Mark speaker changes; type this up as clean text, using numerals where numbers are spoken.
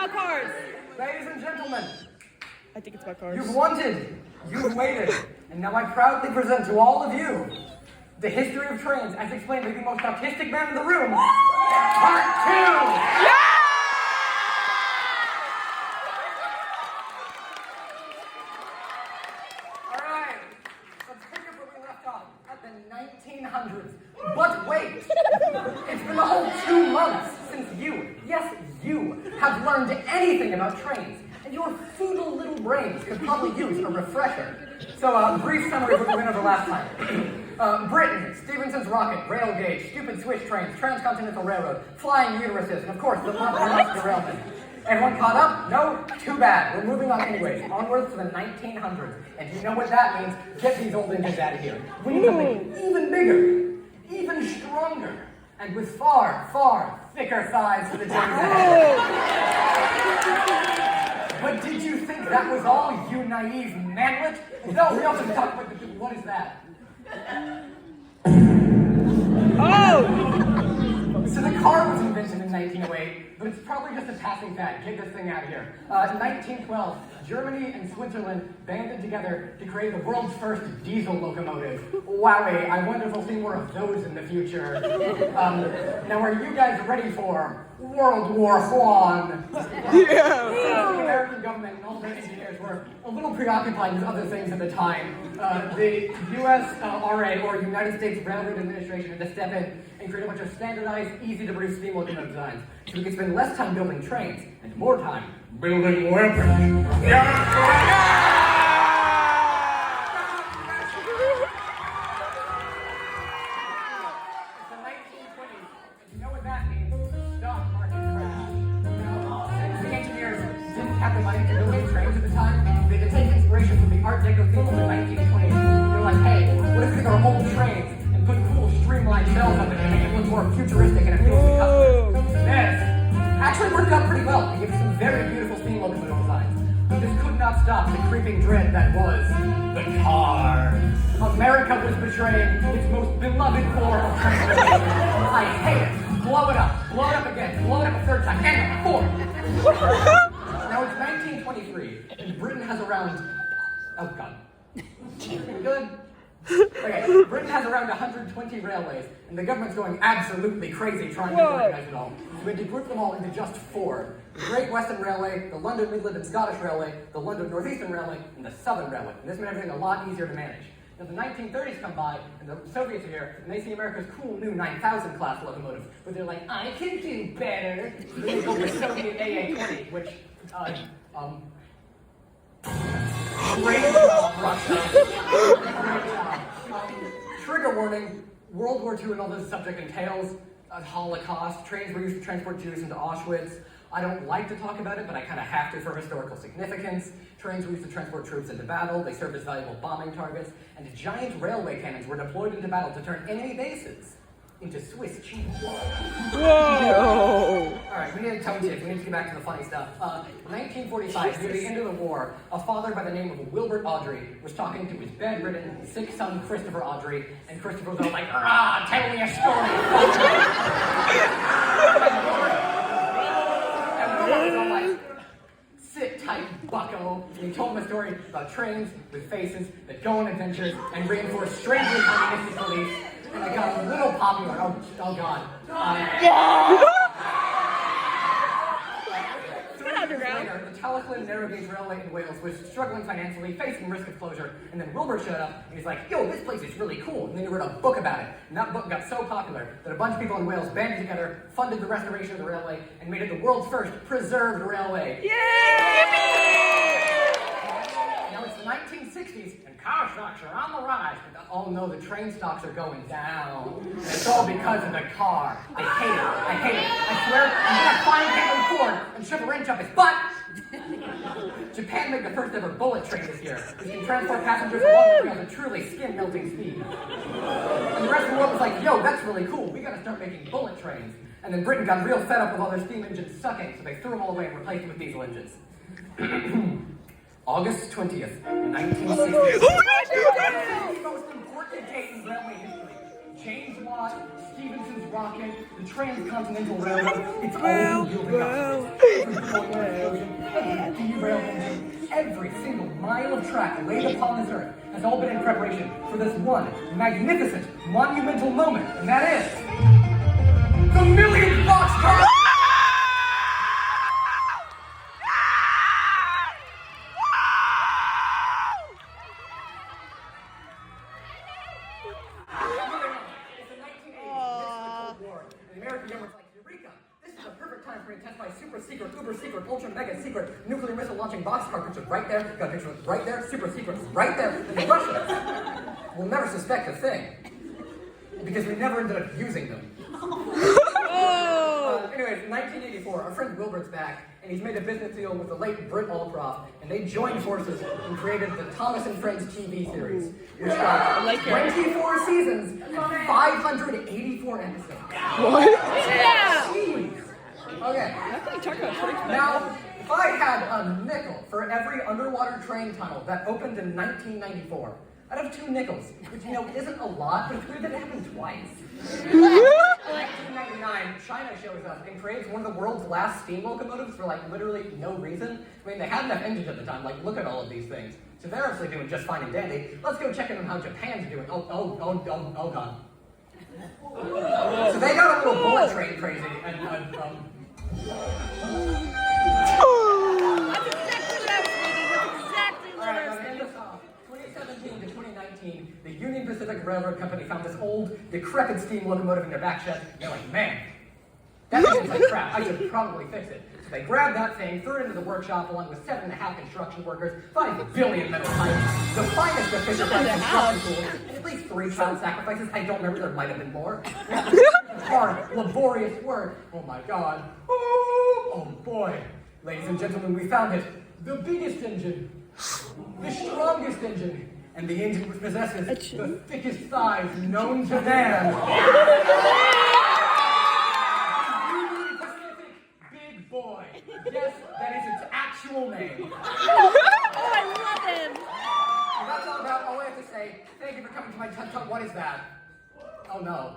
Speaker 1: about cars.
Speaker 2: Ladies and gentlemen,
Speaker 1: I think it's about cars.
Speaker 2: you've wanted, you've waited, and now I proudly present to all of you the history of trains as explained by the most autistic man in the room, Part 2!
Speaker 1: Yeah!
Speaker 2: Alright, let's pick up where we left off, at the 1900s. But wait, it's been a whole 2 months since you, yes you, have learned anything about trains. And your feeble little brains could probably use a refresher. So, brief summary of what we went over last time. Britain, Stephenson's rocket, rail gauge, stupid Swiss trains, transcontinental railroad, flying uteruses, and of course, the mass derailment. Everyone caught up? No? Too bad. We're moving on anyways. Onwards to the 1900s. And you know what that means? Get these old engines out of here. We need something even bigger, even stronger, and with far, far thicker thighs for the days ahead. But did you think that was all, you naive manlet? No, we also talked about what is that?
Speaker 1: Oh!
Speaker 2: So the car was invented in 1908, but it's probably just a passing fad. Get this thing out of here. In 1912, Germany and Switzerland banded together to create the world's first diesel locomotive. Wowie, I wonder if we'll see more of those in the future. Now, are you guys ready for World War I?
Speaker 1: Yeah!
Speaker 2: The American government and all their engineers were a little preoccupied with other things at the time. The USRA, or United States Railroad Administration, had to step in and create a bunch of standardized, easy-to-produce steam locomotive designs, so we could spend less time building trains and more time building weapons. It's the 1920s. You know what that means? Stock market crash. Since the engineers didn't have the money to build any trains at the time, they had to take inspiration from the Art Deco theme of the 1920s. They were like, hey, what if we took our old trains and put cool streamlined shells up in it and make it look more futuristic and appeal to customers? This actually worked out pretty well. It gave us some very beautiful steam locomotive designs. But this could not stop the creeping dread that was the car. America was betraying its most beloved form of transportation. I hate it. Blow it up again, blow it up a third time, and a fourth. Now it's 1923, and Britain has around, oh god. Good? Okay, Britain has around 120 railways, and the government's going absolutely crazy trying to organize it all. So we had to group them all into just 4. The Great Western Railway, the London Midland and Scottish Railway, the London Northeastern Railway, and the Southern Railway. And this made everything a lot easier to manage. Now the 1930s come by, and the Soviets are here, and they see America's cool new 9,000 class locomotive. But they're like, I can do better. So they go with Soviet AA-20, which, great job, Russia. Trigger warning, World War II and all this subject entails, Holocaust, trains were used to transport Jews into Auschwitz. I don't like to talk about it, but I kind of have to for historical significance. Trains were used to transport troops into battle, they served as valuable bombing targets, and giant railway cannons were deployed into battle to turn enemy bases into Swiss cheese.
Speaker 1: Whoa!
Speaker 2: Alright, we need to tone shift. We need to get back to the funny stuff. 1945, near the end of the war, a father by the name of Wilbert Audrey was talking to his bedridden, sick son, Christopher Audrey, and Christopher was all like, "Hurrah, tell me a story." And Wilbert was all like, "Sit tight, bucko." And he told him a story about trains with faces that go on adventures and reinforce strangely communistic beliefs. And I got a little popular. Oh God. Later, the Talyllyn narrow gauge railway in Wales was struggling financially, facing risk of closure, and then Wilbur showed up and he's like, yo, this place is really cool. And then he wrote a book about it. And that book got so popular that a bunch of people in Wales banded together, funded the restoration of the railway, and made it the world's first preserved railway. Now it's the 1960s, and car stocks are on the rise. But oh no, the train stocks are going down. And it's all because of the car. I hate it. I hate it. I swear, I'm gonna find Henry Ford and shove a wrench up his butt. Japan made the first ever bullet train this year, which can transport passengers along the rails at truly skin-melting speed. And the rest of the world was like, yo, that's really cool. We gotta start making bullet trains. And then Britain got real fed up with all their steam engines sucking, so they threw them all away and replaced them with diesel engines. August 20th, 1960. The most important date in railway history. James Watt, Stephenson's rocket, the transcontinental railroad. It's all building up. and derailed engine. Every single mile of track laid upon this earth has all been in preparation for this one magnificent, monumental moment, and that is the millionth boxcar! The American government's like, Eureka! This is the perfect time for me to test my super secret, uber secret, ultra mega secret nuclear missile launching boxcar picture right there. Got a picture of it right there, super secret right there. And the Russians will never suspect a thing because we never ended up using them. Anyways, in 1984, our friend Wilbert's back, and he's made a business deal with the late Britt Allcroft, and they joined forces and created the Thomas and Friends TV series, which got 24 seasons and 584 episodes.
Speaker 1: What?
Speaker 2: Yeah! Jeez. Okay. Now, if I had a nickel for every underwater train tunnel that opened in 1994, I'd have 2 nickels, which, you know, isn't a lot, but it's weird that it happened twice. In 1999, China shows up and creates one of the world's last steam locomotives for, like, literally no reason. I mean, they had enough engines at the time, like, look at all of these things. So they're actually doing just fine and dandy. Let's go check in on how Japan's doing. Oh, God. So they got a little bullet train crazy, and,
Speaker 3: That's exactly what I was thinking.
Speaker 2: 2017 to 2019, the Union Pacific Railroad Company found this old, decrepit steam locomotive in their back shed, and they're like, man, that thing's like crap, I should probably fix it. So they grabbed that thing, threw it into the workshop along with 7.5 construction workers, 5 billion metal pipes, the finest of Fisher-Price construction tools, and at least 3 child sacrifices. I don't remember, there might have been more. Hard, laborious work. Oh my God. Oh boy. Ladies and gentlemen, we found it. The biggest engine. The strongest engine, and the engine which possesses the thickest thighs known to man. The Union Pacific Big Boy. Yes, that is its actual name.
Speaker 3: Oh, I love him.
Speaker 2: And that's all I have to say. Thank you for coming to my TED Talk. What is that? Oh no.